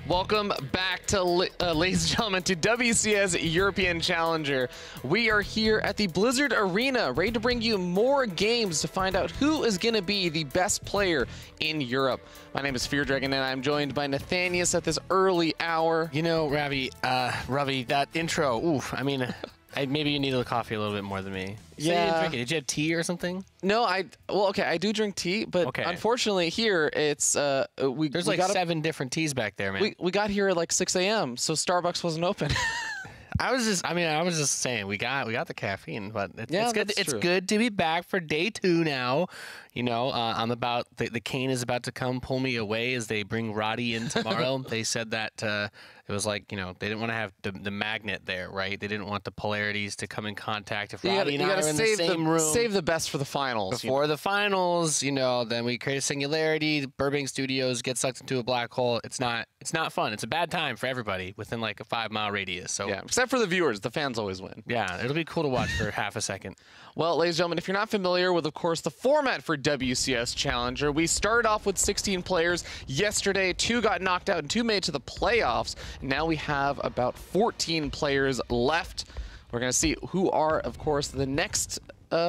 Welcome back to, ladies and gentlemen, to WCS European Challenger. We are here at the Blizzard Arena, ready to bring you more games to find out who is going to be the best player in Europe. My name is Fear Dragon, and I'm joined by Nathanius at this early hour. You know, Ravi, that intro, oof, I mean, maybe you needed the coffee a little bit more than me. Yeah. Did you have tea or something? No, okay, I do drink tea, but unfortunately here it's There's like 7 different teas back there, man. We got here at like 6 a.m., so Starbucks wasn't open. I was just saying we got the caffeine, but yeah, it's good. It's good to be back for day 2 now. You know, the cane is about to come pull me away as they bring Roddy in tomorrow. They said that it was like, you know, they didn't want to have the magnet there, right? They didn't want the polarities to come in contact. If Roddy and I are in the same room, save the best for the finals. Before the finals, you know, then we create a singularity. Burbank Studios get sucked into a black hole. It's not fun. It's a bad time for everybody within like a 5-mile radius. So yeah, except for the viewers, the fans always win. Yeah, it'll be cool to watch for half a second. Well, ladies and gentlemen, if you're not familiar with, of course, the format for WCS Challenger, we started off with 16 players. Yesterday, 2 got knocked out and 2 made it to the playoffs. Now we have about 14 players left. We're going to see who are, of course, the next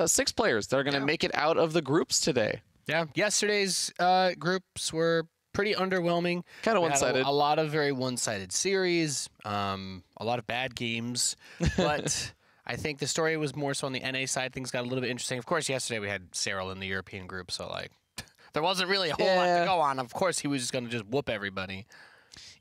6 players that are going to make it out of the groups today. Yeah, yesterday's groups were pretty underwhelming. Kind of one-sided. A lot of very one-sided series, a lot of bad games, but I think the story was more so on the NA side. Things got a little bit interesting. Of course, yesterday we had Cyril in the European group, so like there wasn't really a whole lot to go on. Of course, he was just going to just whoop everybody.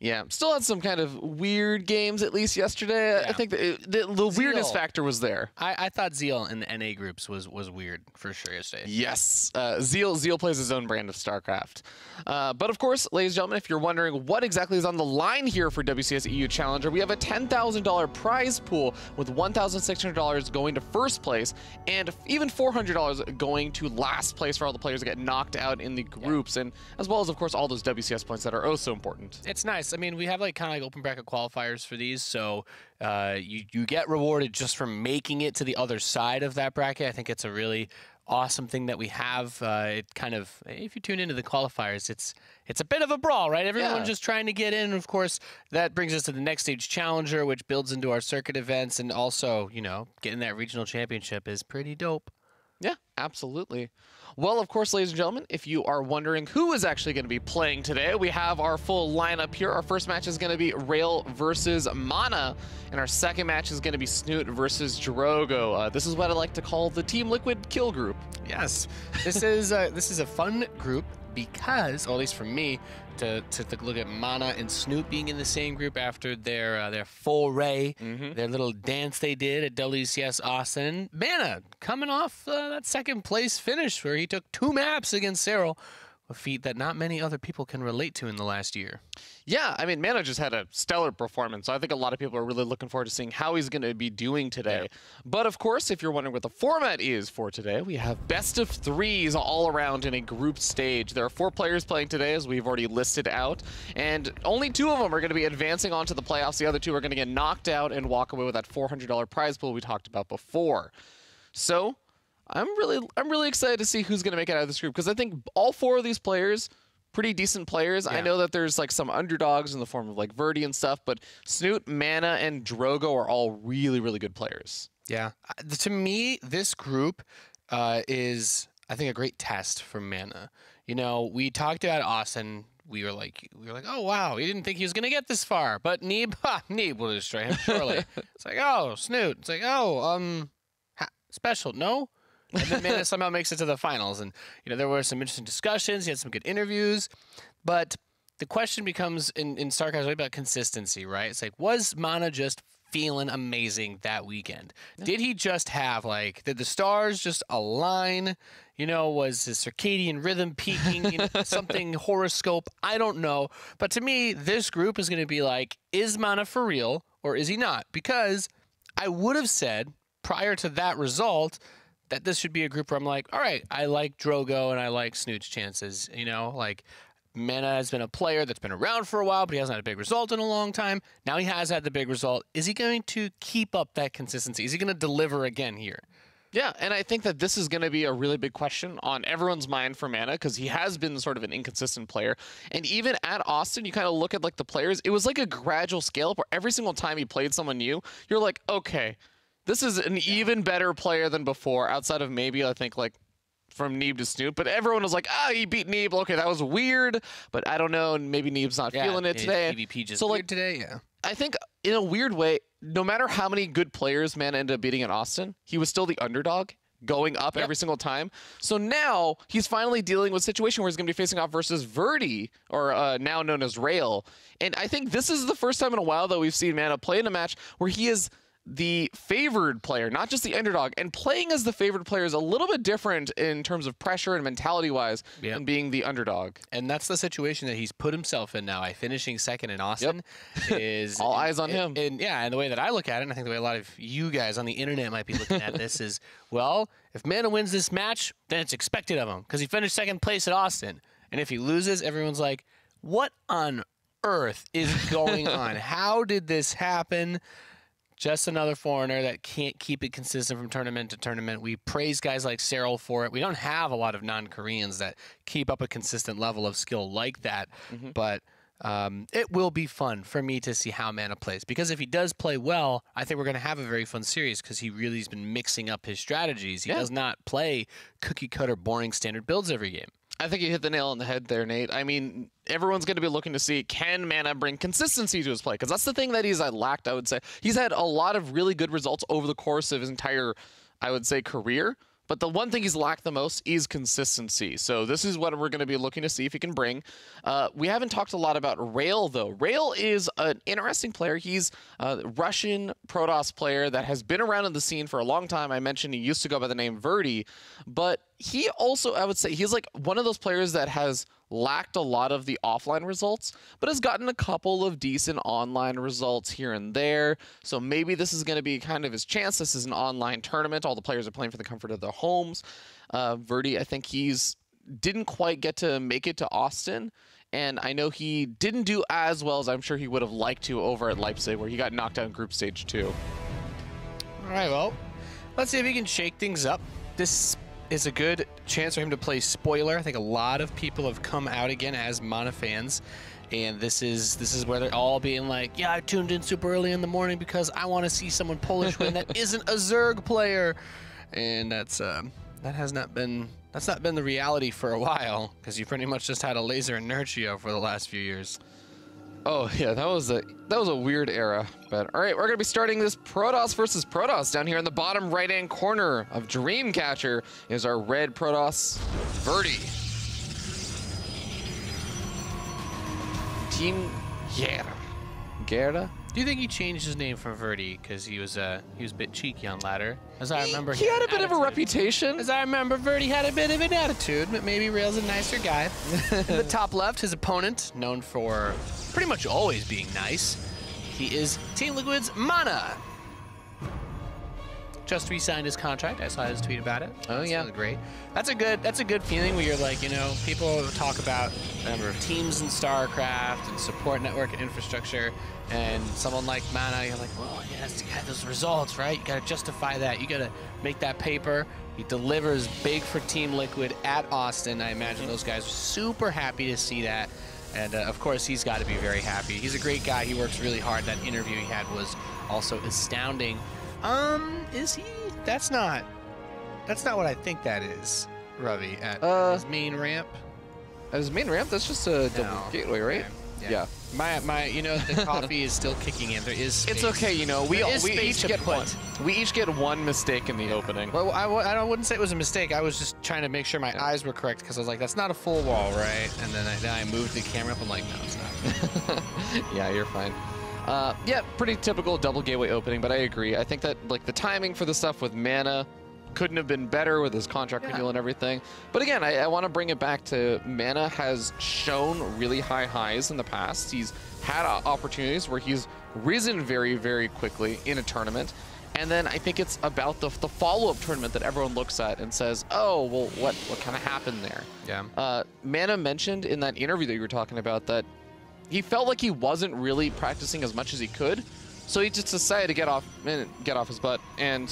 Yeah, still had some kind of weird games, at least yesterday. Yeah. I think the weirdness factor was there. I thought Zeal in the NA groups was weird for sure yesterday. Yes, Zeal plays his own brand of StarCraft. But of course, ladies and gentlemen, if you're wondering what exactly is on the line here for WCS EU Challenger, we have a $10,000 prize pool with $1,600 going to first place and even $400 going to last place for all the players that get knocked out in the groups, and as well as, of course, all those WCS points that are oh so important. It's nice. I mean, we have like kind of like open bracket qualifiers for these, so you get rewarded just for making it to the other side of that bracket. I think it's a really awesome thing that we have. It kind of, if you tune into the qualifiers, it's a bit of a brawl, right? Everyone's just trying to get in. Of course, that brings us to the next stage challenger, which builds into our circuit events, and also, you know, getting that regional championship is pretty dope. Yeah, absolutely. Well, of course, ladies and gentlemen, if you are wondering who is actually going to be playing today, we have our full lineup here. Our first match is going to be Rail versus MaNa, and our second match is going to be Snoot versus Drogo. This is what I like to call the Team Liquid kill group. Yes, this is a fun group because, or at least for me, to look at MaNa and Snoot being in the same group after their foray, their little dance they did at WCS Austin. MaNa coming off that second place finish where he took 2 maps against Cyril, a feat that not many other people can relate to in the last year. Yeah, I mean, MaNa just had a stellar performance, so I think a lot of people are really looking forward to seeing how he's going to be doing today. Yeah. But of course, if you're wondering what the format is for today, we have best of 3s all around in a group stage. There are 4 players playing today, as we've already listed out, and only 2 of them are going to be advancing on to the playoffs. The other 2 are going to get knocked out and walk away with that $400 prize pool we talked about before. So I'm really excited to see who's going to make it out of this group, because I think all 4 of these players, pretty decent players. Yeah. I know that there's like some underdogs in the form of like Verdi and stuff, but Snoot, MaNa, and Drogo are all really, really good players. Yeah. To me, this group is, I think, a great test for MaNa. You know, we talked about Austin. We were like, oh wow, we didn't think he was gonna get this far, but Neeb will destroy him surely. It's like, oh, Snoot. It's like, oh, special, no. And then MaNa somehow makes it to the finals. And, you know, there were some interesting discussions. He had some good interviews. But the question becomes in StarCraft really about consistency, right? It's like, was MaNa just feeling amazing that weekend? Yeah. Did he just have, like, did the stars just align? You know, was his circadian rhythm peaking? You know, something horoscope? I don't know. But to me, this group is going to be like, is MaNa for real or is he not? Because I would have said prior to that result that this should be a group where I'm like, all right, I like Drogo and I like Snoot's chances. You know, like MaNa has been a player that's been around for a while, but he hasn't had a big result in a long time. Now he has had the big result. Is he going to keep up that consistency? Is he going to deliver again here? Yeah, and I think that this is going to be a really big question on everyone's mind for MaNa because he has been sort of an inconsistent player. And even at Austin, you kind of look at like the players, it was like a gradual scale up where every single time he played someone new, you're like, okay, this is an even better player than before, outside of maybe, I think, like from Neeb to Snoop. But everyone was like, he beat Neeb. Okay, that was weird, but I don't know. And maybe Neeb's not feeling it today. PvP just so, weird like, today, yeah. I think in a weird way, no matter how many good players MaNa ended up beating at Austin, he was still the underdog going up every single time. So now he's finally dealing with a situation where he's going to be facing off versus Verdi, or now known as Rail. And I think this is the first time in a while that we've seen MaNa play in a match where he is the favored player, not just the underdog. And playing as the favored player is a little bit different in terms of pressure and mentality-wise than being the underdog. And that's the situation that he's put himself in now. Finishing second in Austin is all eyes on him. And the way that I look at it, and I think the way a lot of you guys on the internet might be looking at this is, well, if MaNa wins this match, then it's expected of him because he finished second place at Austin. And if he loses, everyone's like, what on earth is going on? How did this happen? Just another foreigner that can't keep it consistent from tournament to tournament. We praise guys like Cyril for it. We don't have a lot of non-Koreans that keep up a consistent level of skill like that. But it will be fun for me to see how MaNa plays. Because if he does play well, I think we're going to have a very fun series because he really has been mixing up his strategies. He does not play cookie-cutter, boring standard builds every game. I think you hit the nail on the head there, Nate. I mean, everyone's going to be looking to see, can MaNa bring consistency to his play? Because that's the thing that he's lacked, I would say. He's had a lot of really good results over the course of his entire, I would say, career. But the one thing he's lacked the most is consistency. So this is what we're going to be looking to see if he can bring. We haven't talked a lot about Rail, though. Rail is an interesting player. He's a Russian Protoss player that has been around in the scene for a long time. I mentioned he used to go by the name Verdi. But he also, I would say, he's like one of those players that has lacked a lot of the offline results, but has gotten a couple of decent online results here and there. So maybe this is going to be kind of his chance. This is an online tournament. All the players are playing for the comfort of their homes. Verdi, I think didn't quite get to make it to Austin. And I know he didn't do as well as I'm sure he would have liked to over at Leipzig, where he got knocked out in group stage 2. All right, well, let's see if he can shake things up. This is a good chance for him to play spoiler. I think a lot of people have come out again as MaNa fans, and this is where they're all being like, yeah, I tuned in super early in the morning because I want to see someone Polish win that isn't a Zerg player, and that's not been the reality for a while because you pretty much just had a laser inertia for the last few years. Oh yeah, that was a weird era. But all right, we're gonna be starting this Protoss versus Protoss down here in the bottom right-hand corner of Dreamcatcher is our red Protoss Verdi. Team Guerra. Do you think he changed his name from Verdi because he was a bit cheeky on ladder? As I remember, he had a bit of a reputation. As I remember, Verdi had a bit of an attitude, but maybe Rail's a nicer guy. In the top left, his opponent, known for pretty much always being nice. He is Team Liquid's MaNa. Just re-signed his contract. I saw his tweet about it. Oh yeah, really great. That's a good feeling where you're like, you know, people talk about the number of teams in StarCraft and support network and infrastructure, and someone like MaNa, you're like, well, he has to get those results, right? You got to justify that. You got to make that paper. He delivers big for Team Liquid at Austin. I imagine those guys are super happy to see that. And of course, he's got to be very happy. He's a great guy. He works really hard. That interview he had was also astounding. Is he? That's not what I think that is, Ravi, at his main ramp. At his main ramp? That's just a double gateway, right? Okay. Yeah. My, you know, the coffee is still kicking in. There is space. It's okay, you know. We each get one. We each get one mistake in the opening. Well, I wouldn't say it was a mistake. I was just trying to make sure my eyes were correct because I was like, that's not a full wall, right? And then I moved the camera up. I'm like, no, it's not. Yeah, you're fine. Yeah, pretty typical double gateway opening, but I agree. I think that like the timing for the stuff with MaNa couldn't have been better with his contract renewal and everything. But again, I want to bring it back to MaNa has shown really high highs in the past. He's had opportunities where he's risen very, very quickly in a tournament. And then I think it's about the follow-up tournament that everyone looks at and says, oh, well, what kind of happened there? Yeah. MaNa mentioned in that interview that you were talking about that he felt like he wasn't really practicing as much as he could. So he just decided to get off his butt and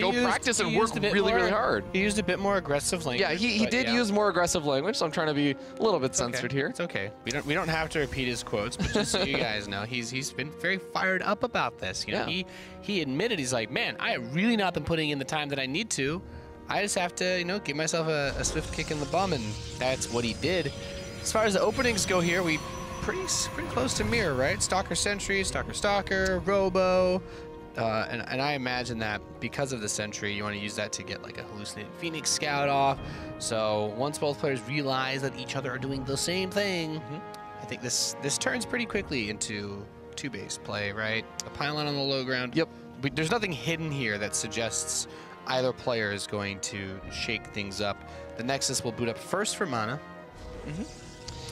go practice and work really, really hard. He used a bit more aggressive language. Yeah, he did use more aggressive language, so I'm trying to be a little bit censored here. It's okay. We don't have to repeat his quotes, but just so you guys know, he's been very fired up about this. You know, he admitted, he's like, man, I have really not been putting in the time that I need to. I just have to, you know, give myself a swift kick in the bum, and that's what he did. As far as the openings go here, we pretty close to mirror, right? Stalker Sentry, Stalker, Robo. And I imagine that because of the Sentry, you want to use that to get like a hallucinated Phoenix Scout off. So once both players realize that each other are doing the same thing, I think this turns pretty quickly into two-base play, right? A pylon on the low ground. Yep. There's nothing hidden here that suggests either player is going to shake things up. The Nexus will boot up first for MaNa.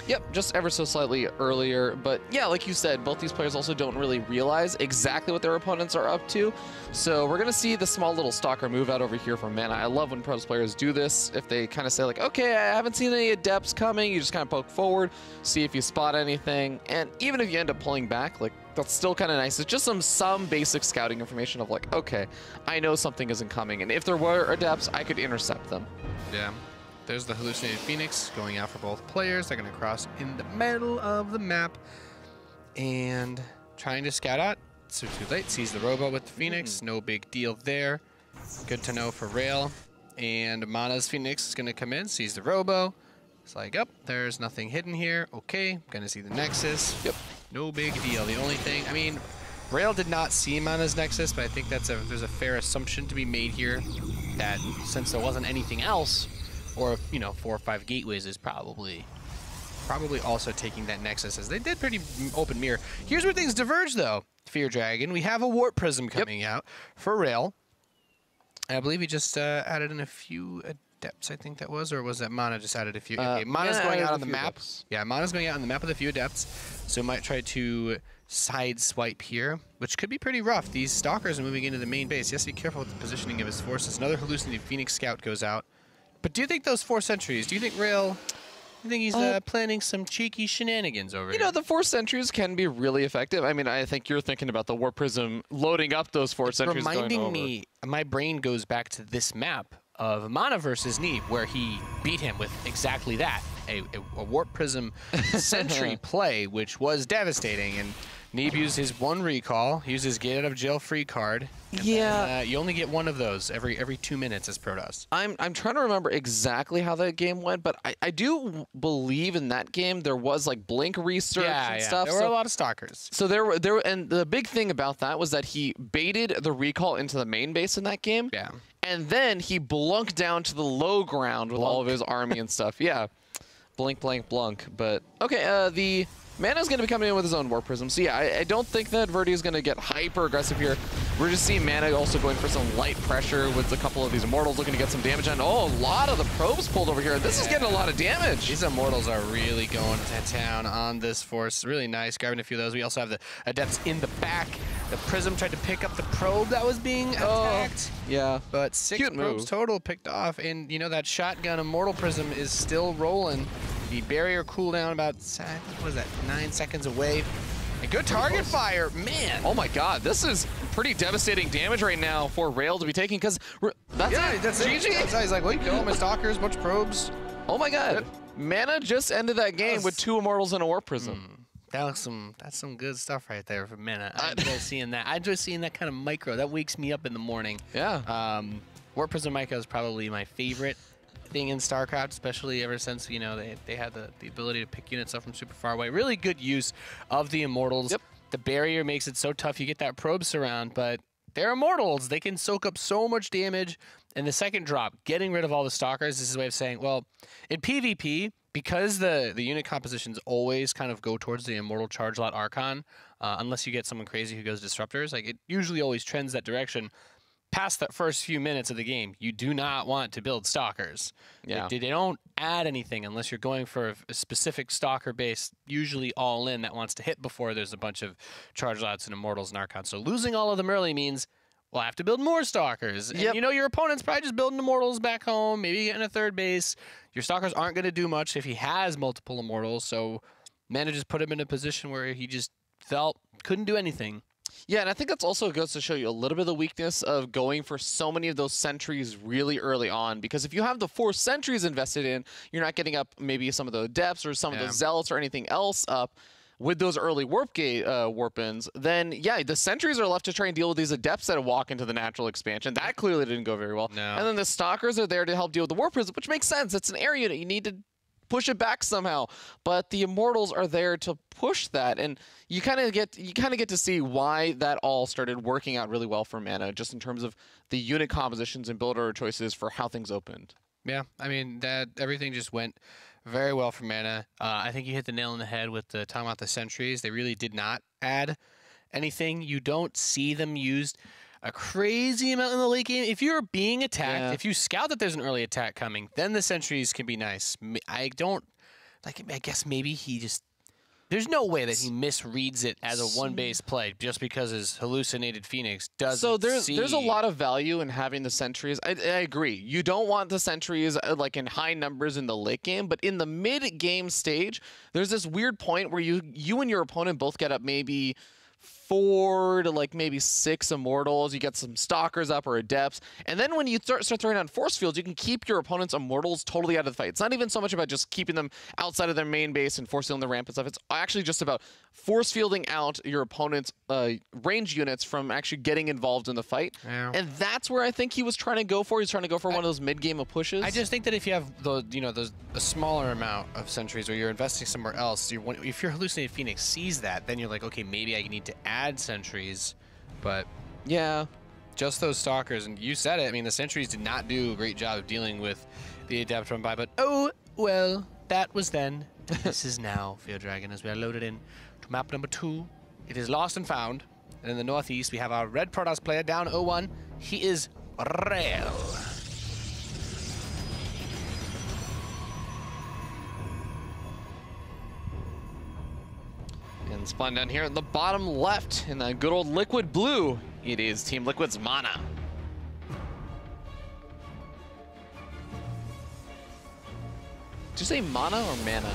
Yep, just ever so slightly earlier. But yeah, like you said, both these players also don't really realize exactly what their opponents are up to. So we're going to see the small little Stalker move out over here from MaNa. I love when pros players do this. If they kind of say like, okay, I haven't seen any Adepts coming, you just kind of poke forward, see if you spot anything. And even if you end up pulling back, like that's still kind of nice. It's just some basic scouting information of like, okay, I know something isn't coming. And if there were Adepts, I could intercept them. Yeah. There's the hallucinated Phoenix going out for both players. They're going to cross in the middle of the map and trying to scout out. So too late. Sees the Robo with the Phoenix. No big deal there. Good to know for Rail. And MaNa's Phoenix is going to come in. Sees the Robo. It's like, oh, there's nothing hidden here. Okay, going to see the Nexus. Yep. No big deal. The only thing, I mean, Rail did not see MaNa's Nexus, but I think there's a fair assumption to be made here that since there wasn't anything else, or, you know, 4 or 5 gateways is probably also taking that Nexus, as they did pretty open mirror. Here's where things diverge, though. Fear Dragon. We have a Warp Prism coming out for Rail. I believe he just added in a few Adepts, I think that was, or was that MaNa just added a few? Okay, MaNa's going out on the map. Yeah, MaNa's going out on the map with a few Adepts, so might try to side swipe here, which could be pretty rough. These Stalkers are moving into the main base. He has to be careful with the positioning of his forces. Another hallucinated Phoenix Scout goes out. But do you think those 4 sentries, do you think Rail, you think he's planning some cheeky shenanigans over here? You know, the 4 sentries can be really effective. I mean, I think you're thinking about the Warp Prism loading up those 4 sentries going over. Reminding me, my brain goes back to this map of MaNa versus Neeb, where he beat him with exactly that, a Warp Prism sentry play, which was devastating. And Neeb used his 1 recall, he used his get out of jail free card. Yeah. You only get 1 of those every 2 minutes as Protoss. I'm trying to remember exactly how that game went, but I do believe in that game there was like blink research and stuff. There were a lot of Stalkers. So there were, and the big thing about that was that he baited the recall into the main base in that game. Yeah. And then he blunked down to the low ground with all of his army and stuff. Yeah. Blink, blank, blunk. But okay, the MaNa's going to be coming in with his own Warp Prism. So yeah, I don't think that Verdi is going to get hyper aggressive here. We're just seeing MaNa also going for some light pressure with a couple of these Immortals looking to get some damage on. Oh, a lot of the probes pulled over here. This is getting a lot of damage. These Immortals are really going to town on this force. Really nice, grabbing a few of those. We also have the Adepts in the back. The Prism tried to pick up the probe that was being attacked. Yeah. But 6 probes total picked off. And, you know, that shotgun Immortal Prism is still rolling. The barrier cooldown about, what was that, 9 seconds away. A good target fire, man. Oh my God, this is pretty devastating damage right now for Rail to be taking, because that's it. That's GG. He's like, well, you kill all my Stalkers, bunch of probes. Oh my God. MaNa just ended that game with 2 Immortals and a Warp Prism. That's some good stuff right there for MaNa. I enjoy seeing that. I enjoy seeing that kind of micro. That wakes me up in the morning. Yeah. Warp Prism micro is probably my favorite thing in StarCraft, especially ever since, you know, they had the ability to pick units up from super far away. Really good use of the Immortals. Yep. The barrier makes it so tough. You get that probe surround, but they're Immortals. They can soak up so much damage. And the second drop, getting rid of all the Stalkers, this is a way of saying, well, in PvP, because the unit compositions always kind of go towards the Immortal Charge Lot Archon, unless you get someone crazy who goes Disruptors, like it usually always trends that direction. Past that first few minutes of the game, you do not want to build Stalkers. Yeah. They don't add anything unless you're going for a specific Stalker base, usually all in, that wants to hit before there's a bunch of Charge Lots and Immortals and Archons. So losing all of them early means we'll have to build more Stalkers. And you know, your opponent's probably just building Immortals back home, maybe getting a 3rd base. Your Stalkers aren't going to do much if he has multiple Immortals, so MaNa just put him in a position where he just felt couldn't do anything. Yeah, and I think that's also goes to show you a little bit of the weakness of going for so many of those sentries really early on. Because if you have the 4 sentries invested in, you're not getting up maybe some of the depths or some of the zealots or anything else up with those early warp gate warp-ins, then yeah, the sentries are left to try and deal with these adepts that walk into the natural expansion. That clearly didn't go very well. No. And then the stalkers are there to help deal with the warp-ins, which makes sense. It's an area that you need to push it back somehow. But the immortals are there to push that, and you kind of get to see why that all started working out really well for MaNa, just in terms of the unit compositions and build order choices for how things opened. Yeah, I mean that everything just went very well for MaNa. I think you hit the nail on the head with the talking about the sentries. They really did not add anything. You don't see them used a crazy amount in the late game. If you're being attacked, if you scout that there's an early attack coming, then the sentries can be nice. I guess maybe he just. There's no way that he misreads it as a one-base play just because his hallucinated Phoenix doesn't So there's see. a lot of value in having the sentries. I agree. You don't want the sentries like in high numbers in the late game, but in the mid-game stage, there's this weird point where you and your opponent both get up maybe 4 to like maybe 6 immortals. You get some stalkers up or adepts, and then when you start throwing on force fields, you can keep your opponent's immortals totally out of the fight. It's not even so much about just keeping them outside of their main base and force fielding the ramp and stuff. It's actually just about force fielding out your opponent's range units from actually getting involved in the fight. Yeah. And that's where I think he was trying to go for. He's trying to go for one of those mid-game pushes. I just think that if you have a smaller amount of sentries or you're investing somewhere else, if your hallucinated Phoenix sees that, then you're like, okay, maybe I need to add sentries. But yeah, just those stalkers, and you said it. I mean, the sentries did not do a great job of dealing with the adept run by, but oh well, that was then. This is now, Field Dragon, as we are loaded in to map number 2. It is lost and found. And in the northeast, we have our red Protoss player down 0-1. He is Rail. and spawn down here at the bottom left in the good old liquid blue. It is Team Liquid's MaNa. Did you say MaNa or MaNa?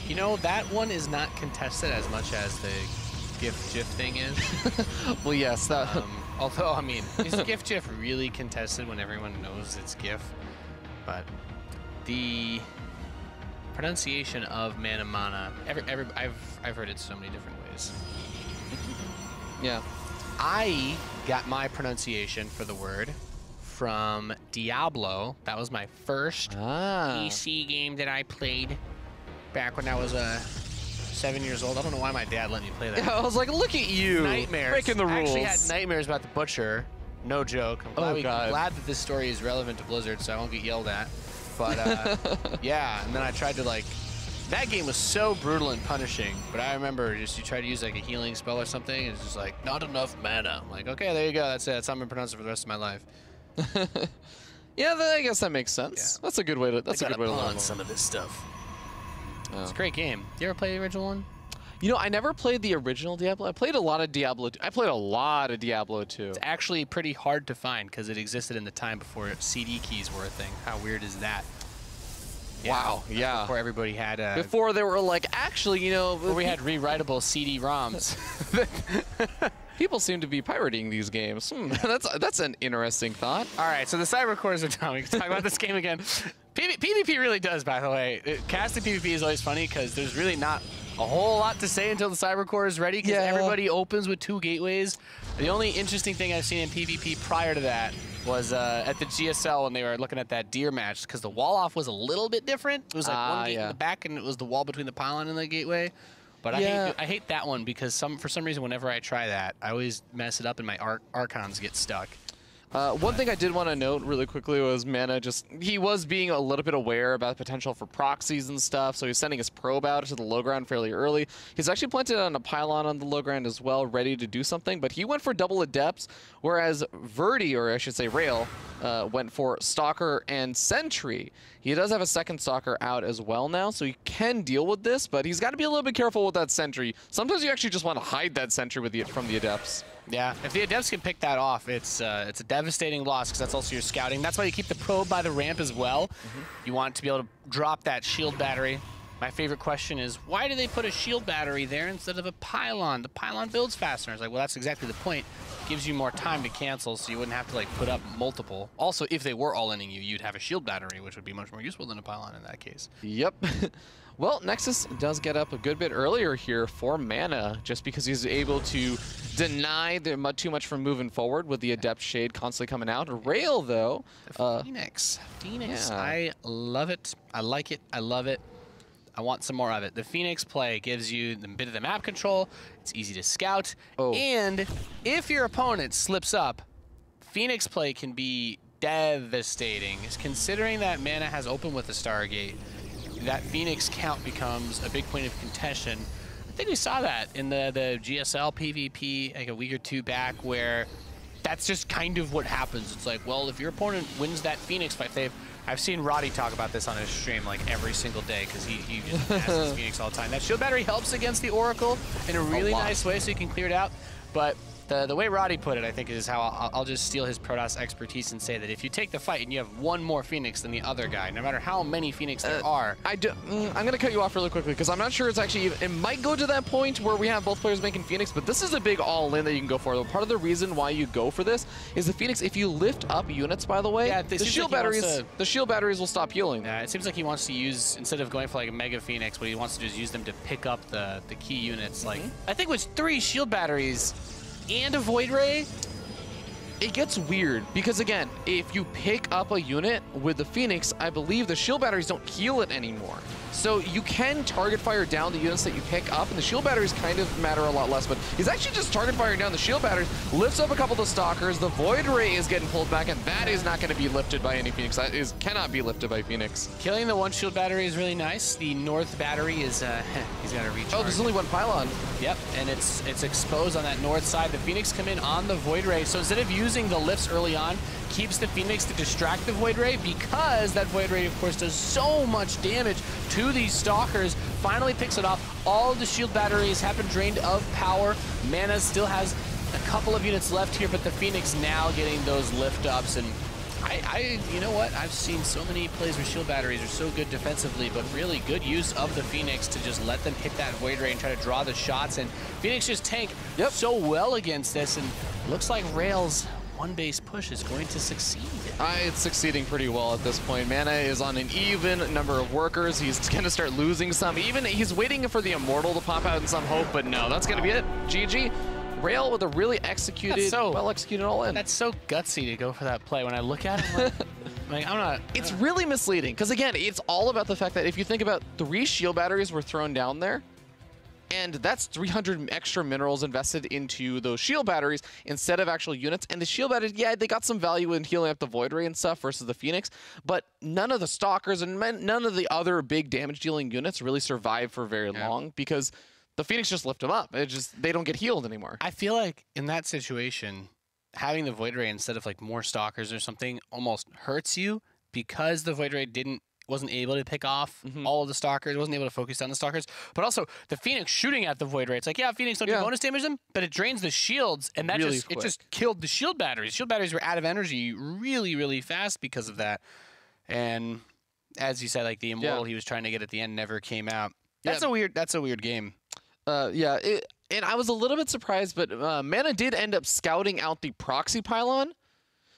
You know, that one is not contested as much as the GIF thing is. Well, yes. Although, I mean, is GIF really contested when everyone knows it's GIF? But the pronunciation of MaNa, I've heard it so many different ways. Yeah. I got my pronunciation for the word from Diablo. That was my first PC game that I played back when I was 7 years old. I don't know why my dad let me play that. Yeah, I was like, look at you. Nightmares. Breaking the rules. I actually had nightmares about the Butcher. No joke. I'm glad that this story is relevant to Blizzard, so I won't get yelled at. But yeah, and then I tried to that game was so brutal and punishing. But I remember you try to use like a healing spell or something, and it's just like not enough mana. I'm like, okay, there you go. That's it. That's how I'm gonna pronounce it for the rest of my life. Yeah, I guess that makes sense. Yeah. That's a good way to. That's a good way to learn some of this stuff. It's a great game. You ever play the original one? You know, I never played the original Diablo. I played a lot of Diablo 2. I played a lot of Diablo 2. It's actually pretty hard to find because it existed in the time before CD keys were a thing. How weird is that? Wow, yeah. Before everybody had before they were like, actually, you know, before we had rewritable CD-ROMs. People seem to be pirating these games. That's an interesting thought. All right, so the cyber cores are down. We can talk about this game again. PvP really does, by the way. Casting PvP is always funny because there's really not a whole lot to say until the cyber core is ready because everybody opens with 2 gateways. The only interesting thing I've seen in PvP prior to that was at the GSL when they were looking at that deer match because the wall off was a little bit different. It was like one gate in the back and it was the wall between the pylon and the gateway. But I hate that one because for some reason whenever I try that, I always mess it up and my Archons get stuck. One thing I did want to note really quickly was MaNa he was being a little bit aware about the potential for proxies and stuff, so he's sending his probe out to the low ground fairly early. He's actually planted on a pylon on the low ground as well, ready to do something, but he went for double adepts, whereas Verdi, or I should say Rail, went for Stalker and Sentry. He does have a second Stalker out as well now, so he can deal with this, but he's got to be a little bit careful with that Sentry. Sometimes you actually just want to hide that Sentry from the adepts. Yeah, if the adepts can pick that off, it's a devastating loss because that's also your scouting. That's why you keep the probe by the ramp as well. You want to be able to drop that shield battery My favorite question is, why do they put a shield battery there instead of a pylon? The pylon builds faster. It's like, well, that's exactly the point. Gives you more time to cancel, so you wouldn't have to like put up multiple. Also, if they were all-inning you, you'd have a shield battery, which would be much more useful than a pylon in that case. Yep. Well, Nexus does get up a good bit earlier here for MaNa, just because he's able to deny too much from moving forward with the Adept Shade constantly coming out. Rail, though. The Phoenix. Phoenix, yeah. I love it. I like it. I love it. I want some more of it. The Phoenix play gives you a bit of the map control. It's easy to scout. Oh. And if your opponent slips up, Phoenix play can be devastating. Considering that MaNa has open with the Stargate, that Phoenix count becomes a big point of contention. I think we saw that in the GSL PvP like a week or two back, where that's just kind of what happens. It's like, well, if your opponent wins that Phoenix fight, I've seen Roddy talk about this on his stream like every single day, because he just passes Phoenix all the time. That shield battery helps against the Oracle in a really nice way, so you can clear it out. But the way Roddy put it, I think, is how I'll just steal his Protoss expertise and say that if you take the fight and you have one more Phoenix than the other guy, no matter how many Phoenix there are. I'm going to cut you off really quickly, because I'm not sure it's actually even, it might go to that point where we have both players making Phoenix, but this is a big all-in that you can go for. Part of the reason why you go for this is the Phoenix, if you lift up units, by the way, Yeah, the shield batteries will stop healing. Yeah, it seems like he wants to use, instead of going for like a Mega Phoenix, what he wants to do is use them to pick up the key units. Like, I think with 3 shield batteries and a Void Ray, it gets weird, because again, if you pick up a unit with the Phoenix, I believe the shield batteries don't heal it anymore. So you can target fire down the units that you pick up, and the shield batteries kind of matter a lot less, but he's actually just target firing down the shield batteries, lifts up a couple of the Stalkers, the Void Ray is getting pulled back, and that is not going to be lifted by any Phoenix. That cannot be lifted by Phoenix. killing the 1 shield battery is really nice. The north battery is, he's got to recharge. Oh, there's only 1 pylon. Yep, and it's exposed on that north side. The Phoenix come in on the Void Ray, so instead of using the lifts early on, keeps the Phoenix to distract the Void Ray, because that Void Ray, of course, does so much damage to these Stalkers. Finally picks it off. All of the shield batteries have been drained of power. MaNa still has a couple of units left here, but the Phoenix now getting those lift ups. And you know what? I've seen so many plays where shield batteries are so good defensively, but really good use of the Phoenix to just let them hit that Void Ray and try to draw the shots. And Phoenix just tank so well against this, and looks like Rail's 1 base push is going to succeed. It's succeeding pretty well at this point. MaNa is on an even number of workers. He's going to start losing some. Even he's waiting for the Immortal to pop out in some hope, but no, that's going to be it. GG. Rail with a really executed, well-executed all-in. That's so gutsy to go for that play. When I look at it, I'm not... It's really misleading, because again, it's all about the fact that if you think about 3 shield batteries were thrown down there, and that's 300 extra minerals invested into those shield batteries instead of actual units. And the shield batteries, yeah, they got some value in healing up the Void Ray and stuff versus the Phoenix, but none of the Stalkers and none of the other big damage-dealing units really survive for very long, because the Phoenix just lift them up. They don't get healed anymore. I feel like in that situation, having the Void Ray instead of like more Stalkers or something almost hurts you, because the Void Ray wasn't able to pick off all of the Stalkers, wasn't able to focus down the Stalkers. But also, the Phoenix shooting at the Void Ray, it's like, yeah, Phoenix don't do bonus damage them, but it drains the shields, and that it just killed the shield batteries. Shield batteries were out of energy really, really fast because of that. And as you said, like the Immortal he was trying to get at the end never came out. That's a weird game. And I was a little bit surprised, but MaNa did end up scouting out the proxy pylon.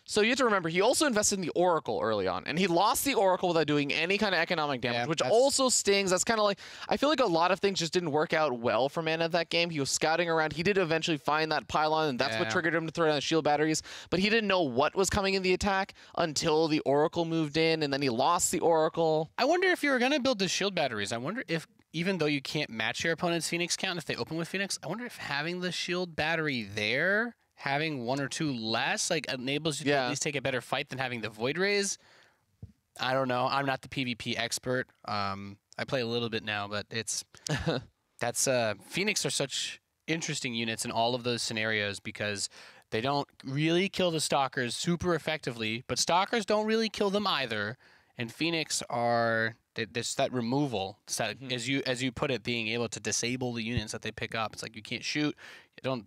So you have to remember, he also invested in the Oracle early on, and he lost the Oracle without doing any kind of economic damage, which also stings. That's kind of like, I feel like a lot of things just didn't work out well for MaNa that game. He was scouting around. He did eventually find that pylon, and that's what triggered him to throw down the shield batteries, but he didn't know what was coming in the attack until the Oracle moved in, and then he lost the Oracle. I wonder if you were going to build the shield batteries, I wonder if, even though you can't match your opponent's Phoenix count if they open with Phoenix, I wonder if having the shield battery there, having 1 or 2 less, like enables you to at least take a better fight than having the Void Rays. I don't know. I'm not the PvP expert. I play a little bit now, but it's Phoenix are such interesting units in all of those scenarios, because they don't really kill the Stalkers super effectively, but Stalkers don't really kill them either. And Phoenix are that removal, as you put it, being able to disable the units that they pick up. It's like you can't shoot. I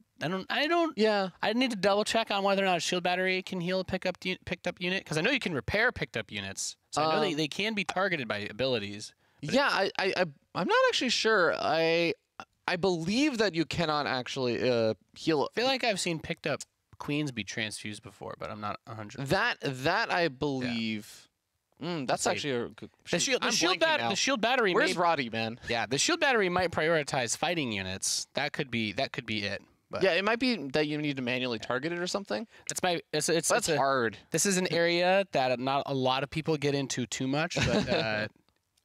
need to double check on whether or not a shield battery can heal a picked up unit, because I know you can repair picked up units. So I know they can be targeted by abilities. Yeah, I'm not actually sure. I believe that you cannot actually heal. I feel like I've seen picked up queens be transfused before, but I'm not 100. That I believe. That's see. actually a good. The shield battery. Where's Roddy, man? Yeah, the shield battery might prioritize fighting units. That could be it. But Yeah, it might be that you need to manually target it or something. That's hard. This is an area that not a lot of people get into too much, but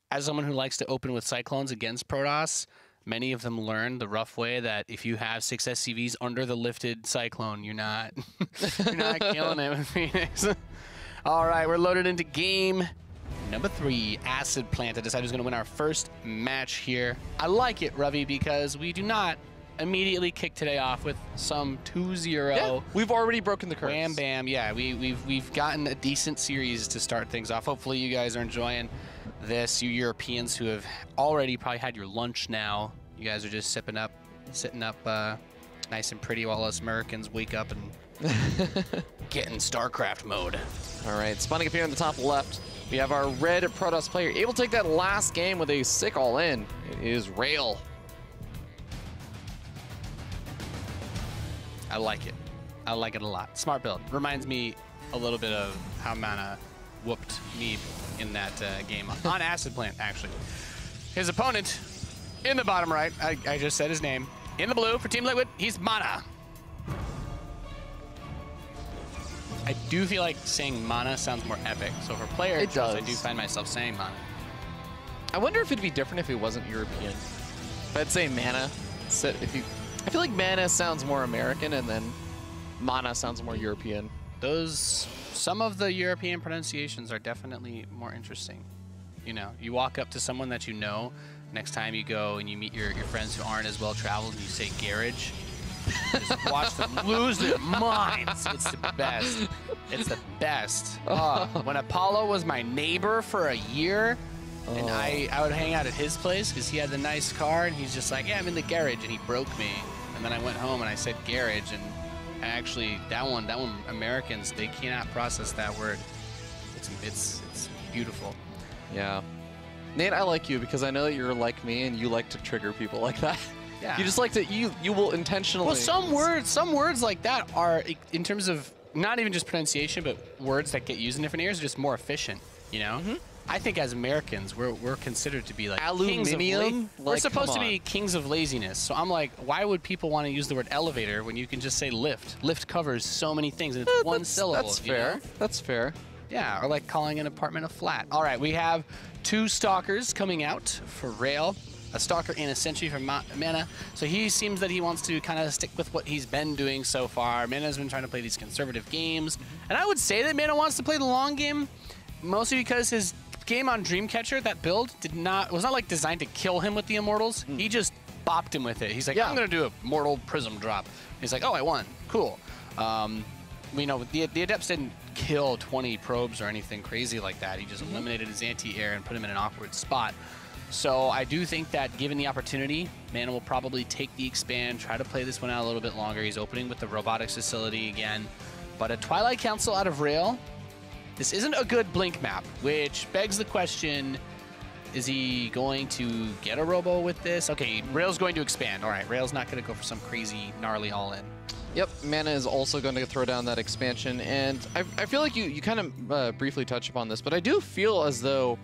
as someone who likes to open with Cyclones against Protoss, many of them learn the rough way that if you have 6 SCVs under the lifted Cyclone, you're not killing it with Phoenix. All right, we're loaded into game number 3, Acid Plant, to decide who's going to win our first match here. I like it, Ravi, because we do not immediately kick today off with some 2-0. Yeah, we've already broken the curse. Wham bam. Yeah, we've gotten a decent series to start things off. Hopefully you guys are enjoying this. You Europeans who have already probably had your lunch now, you guys are just sitting up nice and pretty while us Americans wake up and get in StarCraft mode. All right, spawning up here in the top left, we have our red Protoss player able to take that last game with a sick all-in. It is Rail. I like it. I like it a lot. Smart build. Reminds me a little bit of how MaNa whooped me in that game on Acid Plant, actually. His opponent in the bottom right, I just said his name. In the blue for Team Liquid, he's MaNa. I do feel like saying MaNa sounds more epic. So for player it does. I do find myself saying MaNa. I wonder if it'd be different if it wasn't European. If I'd say MaNa, I feel like MaNa sounds more American, and then MaNa sounds more European. Some of the European pronunciations are definitely more interesting. You know, you walk up to someone that you know, next time you go and you meet your friends who aren't as well traveled, and you say garage. Just watch them lose their minds. It's the best. It's the best. When Apollo was my neighbor for a year, and I would hang out at his place because he had the nice car, and he's just like, yeah, I'm in the garage, and he broke me. And then I went home and I said garage, and actually that one, Americans, they cannot process that word. It's beautiful. Yeah. Nate, I like you because I know that you're like me and you like to trigger people like that. Yeah. You just like to, you will intentionally. Well, some words like that are, in terms of not even just pronunciation, but words that get used in different areas are just more efficient, you know? Mm-hmm. I think as Americans, we're considered to be like aluminium. We're supposed to be kings of laziness. So I'm like, why would people want to use the word elevator when you can just say lift? Lift covers so many things, and it's one syllable. That's fair. That's fair. Yeah, or like calling an apartment a flat. All right, we have 2 stalkers coming out for Rail. A stalker and a sentry from MaNa. So he seems that he wants to kind of stick with what he's been doing so far. MaNa's been trying to play these conservative games. And I would say that MaNa wants to play the long game, mostly because his game on Dreamcatcher, that build, was not like designed to kill him with the Immortals. He just bopped him with it. He's like, yeah, I'm going to do a Mortal Prism drop. He's like, oh, I won. Cool. We know the Adepts didn't kill 20 probes or anything crazy like that. He just eliminated his anti-air and put him in an awkward spot. So I do think that given the opportunity, MaNa will probably take the expand, try to play this one out a little bit longer. He's opening with the robotics facility again. But a Twilight Council out of Rail, this isn't a good blink map, which begs the question, is he going to get a robo with this? Okay, Rail's going to expand. All right, Rail's not going to go for some crazy, gnarly all-in. Yep, MaNa is also going to throw down that expansion. And I feel like you kind of briefly touched upon this, but I do feel as though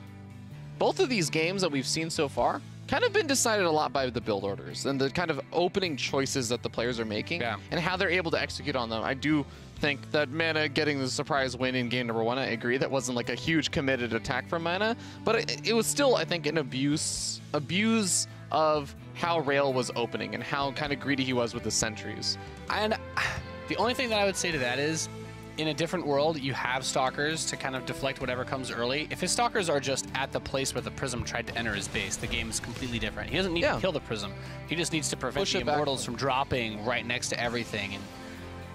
both of these games that we've seen so far kind of been decided a lot by the build orders and the kind of opening choices that the players are making and how they're able to execute on them. I do think that MaNa getting the surprise win in game number 1, I agree, that wasn't like a huge committed attack from MaNa, but it was still, I think, an abuse of how Rail was opening and how kind of greedy he was with the sentries. And the only thing that I would say to that is, in a different world, you have stalkers to kind of deflect whatever comes early. If his stalkers are just at the place where the prism tried to enter his base, the game is completely different. He doesn't need to kill the prism. He just needs to prevent the Immortals from dropping right next to everything. And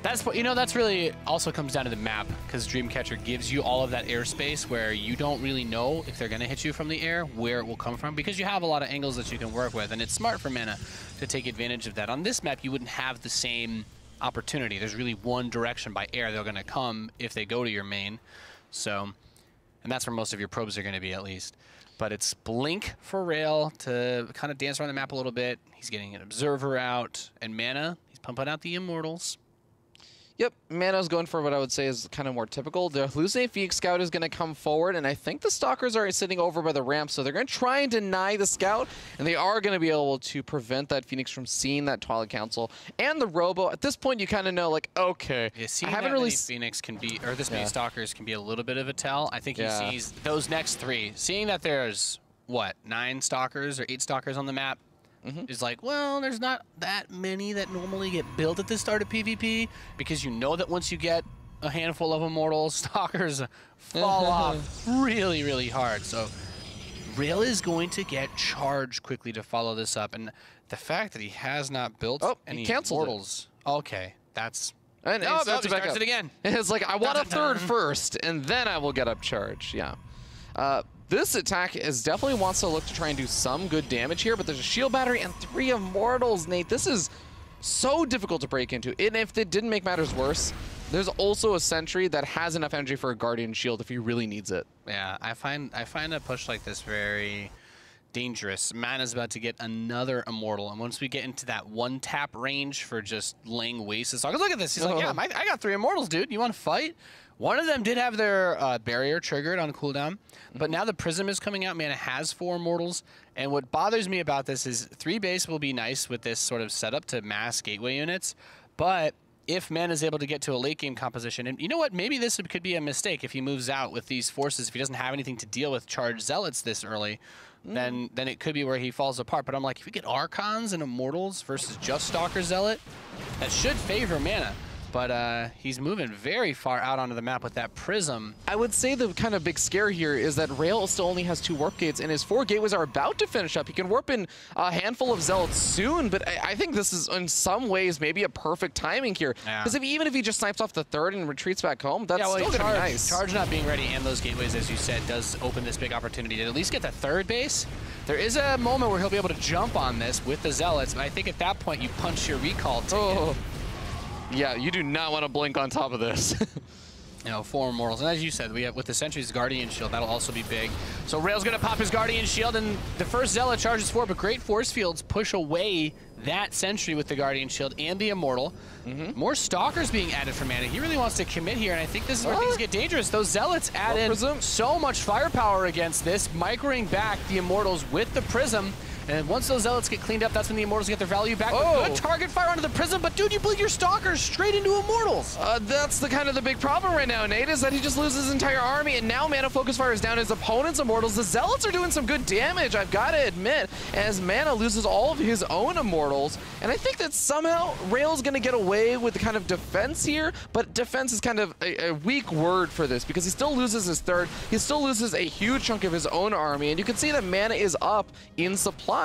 that's what, that's really also comes down to the map, because Dreamcatcher gives you all of that airspace where you don't really know if they're going to hit you from the air, where it will come from, because you have a lot of angles that you can work with. And it's smart for MaNa to take advantage of that. On this map, you wouldn't have the same opportunity. There's really one direction by air they're going to come if they go to your main. So and that's where most of your probes are going to be, at least. But it's Blink for Rail to kind of dance around the map a little bit. He's getting an Observer out, and MaNa, he's pumping out the Immortals. Yep, MaNa's going for what I would say is kind of more typical. The Hallucinate Phoenix Scout is going to come forward, and I think the Stalkers are sitting over by the ramp, so they're going to try and deny the Scout, and they are going to be able to prevent that Phoenix from seeing that Twilight Council. And the Robo, at this point, you kind of know, like, okay, yeah, I haven't really... Phoenix can be, or this many Stalkers can be a little bit of a tell. I think he sees those next 3. Seeing that there's, what, 9 Stalkers or 8 Stalkers on the map, is like, well, there's not that many that normally get built at the start of PvP, because you know that once you get a handful of Immortals, Stalkers fall off really, really hard. So Rail is going to get charged quickly to follow this up. And the fact that he has not built any Immortals. Okay, that's... And oh, he starts it again. It's like, I want a third first, and then I will get up charge. Yeah. This attack definitely wants to look to try and do some good damage here, but there's a shield battery and 3 Immortals, Nate. This is so difficult to break into. And if it didn't make matters worse, there's also a Sentry that has enough energy for a Guardian Shield if he really needs it. Yeah, I find a push like this very dangerous. MaNa's about to get another Immortal, and once we get into that 1-tap range for just laying waste to Stalkers, look at this. He's like, yeah, I got 3 Immortals, dude. You want to fight? One of them did have their barrier triggered on cooldown, but now the Prism is coming out. MaNa has 4 Immortals, and what bothers me about this is 3 base will be nice with this sort of setup to mass gateway units, but if MaNa is able to get to a late game composition, and you know what, maybe this could be a mistake if he moves out with these forces, if he doesn't have anything to deal with charged Zealots this early, then it could be where he falls apart. But I'm like, if we get Archons and Immortals versus just Stalker Zealot, that should favor MaNa. But he's moving very far out onto the map with that Prism. I would say the kind of big scare here is that Rail still only has 2 warp gates, and his 4 gateways are about to finish up. He can warp in a handful of Zealots soon, but I think this is in some ways maybe a perfect timing here. Because even if he just snipes off the 3rd and retreats back home, that's still going to be nice. Charge not being ready and those gateways, as you said, does open this big opportunity to at least get the 3rd base. There is a moment where he'll be able to jump on this with the Zealots, but I think at that point you punch your recall ticket. Yeah, you do not want to blink on top of this. You know, 4 Immortals. And as you said, we have with the Sentry's Guardian Shield, that'll also be big. So Rail's going to pop his Guardian Shield, and the first Zealot charges 4, but great force fields push away that Sentry with the Guardian Shield and the Immortal. More Stalkers being added for MaNa. He really wants to commit here, and I think this is where things get dangerous. Those Zealots add in so much firepower against this, microing back the Immortals with the Prism. And once those Zealots get cleaned up, that's when the Immortals get their value back. Good target fire onto the Prism, but dude, you bleed your Stalkers straight into Immortals. That's the big problem right now, Nate, is that he just loses his entire army, and now MaNa focus fire is down his opponent's Immortals. The Zealots are doing some good damage, I've got to admit, as MaNa loses all of his own Immortals. And I think that somehow Rail's going to get away with the kind of defense here, but defense is kind of a weak word for this, because he still loses his 3rd, he still loses a huge chunk of his own army, and you can see that MaNa is up in supply.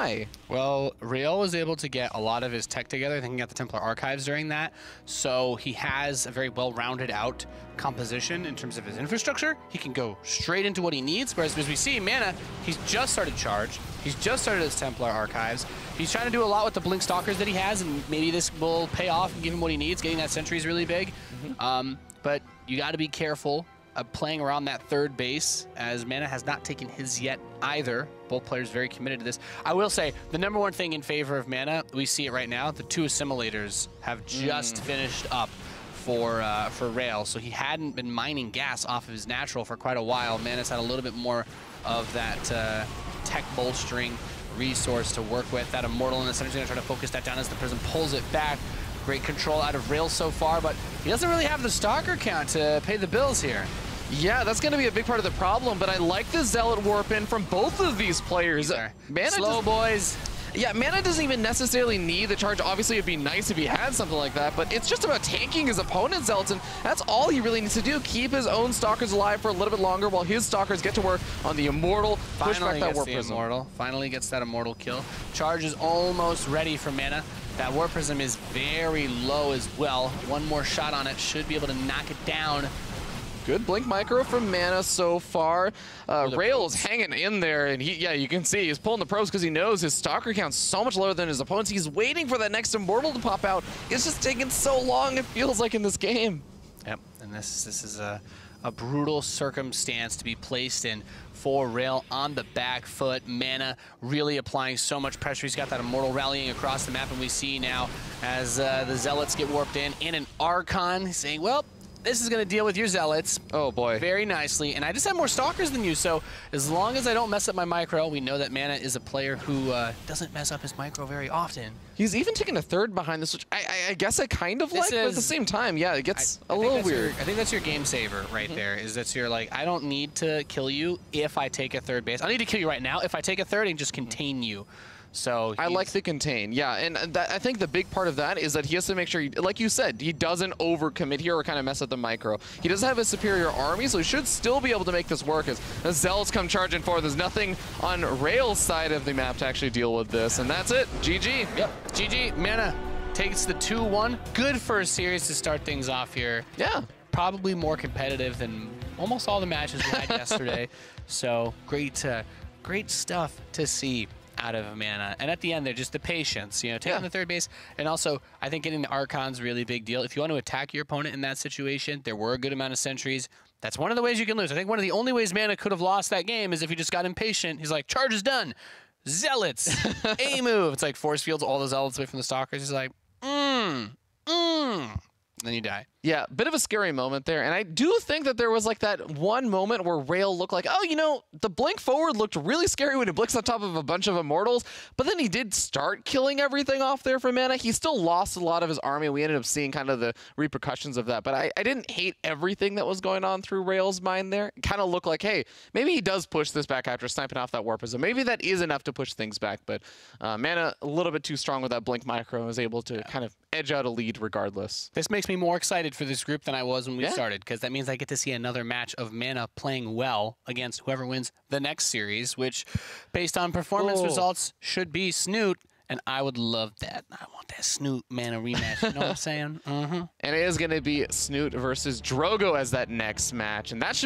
Well, Rail was able to get a lot of his tech together. I think he got the Templar Archives during that. So he has a very well-rounded out composition in terms of his infrastructure. He can go straight into what he needs. Whereas as we see, MaNa, he's just started Charge. He's just started his Templar Archives. He's trying to do a lot with the Blink Stalkers that he has, and maybe this will pay off and give him what he needs. Getting that Sentry is really big. But you got to be careful playing around that 3rd base, as MaNa has not taken his yet either. Both players very committed to this. I will say, the #1 thing in favor of MaNa, we see it right now, the 2 Assimilators have just finished up for Rail. So he hadn't been mining gas off of his natural for quite a while. MaNa's had a little bit more of that tech bolstering resource to work with. That Immortal in the center is going to try to focus that down as the Prism pulls it back. Great control out of Rail so far, but he doesn't really have the Stalker count to pay the bills here. Yeah, that's going to be a big part of the problem, but I like the Zealot warp in from both of these players. Slow boys. Yeah, MaNa doesn't even necessarily need the charge. Obviously, it'd be nice if he had something like that, but it's just about tanking his opponent's Zealots, and that's all he really needs to do. Keep his own Stalkers alive for a little bit longer while his Stalkers get to work on the Immortal. Push back that Warp Prism. Finally gets that Immortal kill. Charge is almost ready for MaNa. That Warp Prism is very low as well. One more shot on it should be able to knock it down. Good blink micro from MaNa so far. Rail's hanging in there, and you can see he's pulling the probes because he knows his Stalker count's so much lower than his opponents. He's waiting for that next Immortal to pop out. It's just taking so long, it feels like, in this game. Yep, and this is a a brutal circumstance to be placed in for Rail on the back foot. MaNa really applying so much pressure. He's got that Immortal rallying across the map, and we see now as the Zealots get warped in, and an Archon saying, well, this is going to deal with your Zealots. Oh, boy. Very nicely. And I just have more Stalkers than you, so as long as I don't mess up my micro, we know that MaNa is a player who doesn't mess up his micro very often. He's even taking a third behind this, which I guess I kind of like, but at the same time, yeah, it gets a little weird. I think that's your game saver right there, is that you're like, I don't need to kill you if I take a third base. I need to kill you right now if I take a third and just contain you. So I like the contain, yeah, and I think the big part of that is that he has to make sure, like you said, he doesn't overcommit here or kind of mess up the micro. He doesn't have a superior army, so he should still be able to make this work as the Zealots come charging forward. There's nothing on Rail's side of the map to actually deal with this, and that's it. GG. Yep, GG. MaNa takes the 2-1. Good first series to start things off here. Yeah. Probably more competitive than almost all the matches we had yesterday. So great, great stuff to see out of MaNa. And at the end, they're just the patience, you know, taking the third base. And also, I think getting the Archon's really big deal. If you want to attack your opponent in that situation, there were a good amount of sentries. That's one of the ways you can lose. I think one of the only ways MaNa could have lost that game is if he just got impatient. He's like, charge is done. Zealots, A move. It's like force fields all the Zealots away from the Stalkers. He's like, then you die. Yeah, bit of a scary moment there. And I do think that there was like that one moment where Rail looked like, oh, you know, the blink forward looked really scary when he blinks on top of a bunch of Immortals. But then he did start killing everything off there for MaNa. He still lost a lot of his army. We ended up seeing kind of the repercussions of that. But I didn't hate everything that was going on through Rail's mind there. It kind of looked like, hey, maybe he does push this back after sniping off that Warp. So maybe that is enough to push things back. But MaNa, a little bit too strong with that blink micro, and was able to kind of edge out a lead regardless. This makes me more excited for this group than I was when we started, because that means I get to see another match of MaNa playing well against whoever wins the next series, which, based on performance results, should be Snoot. And I would love that. I want that Snoot MaNa rematch. You know what I'm saying? And it is going to be Snoot versus Drogo as that next match. And that should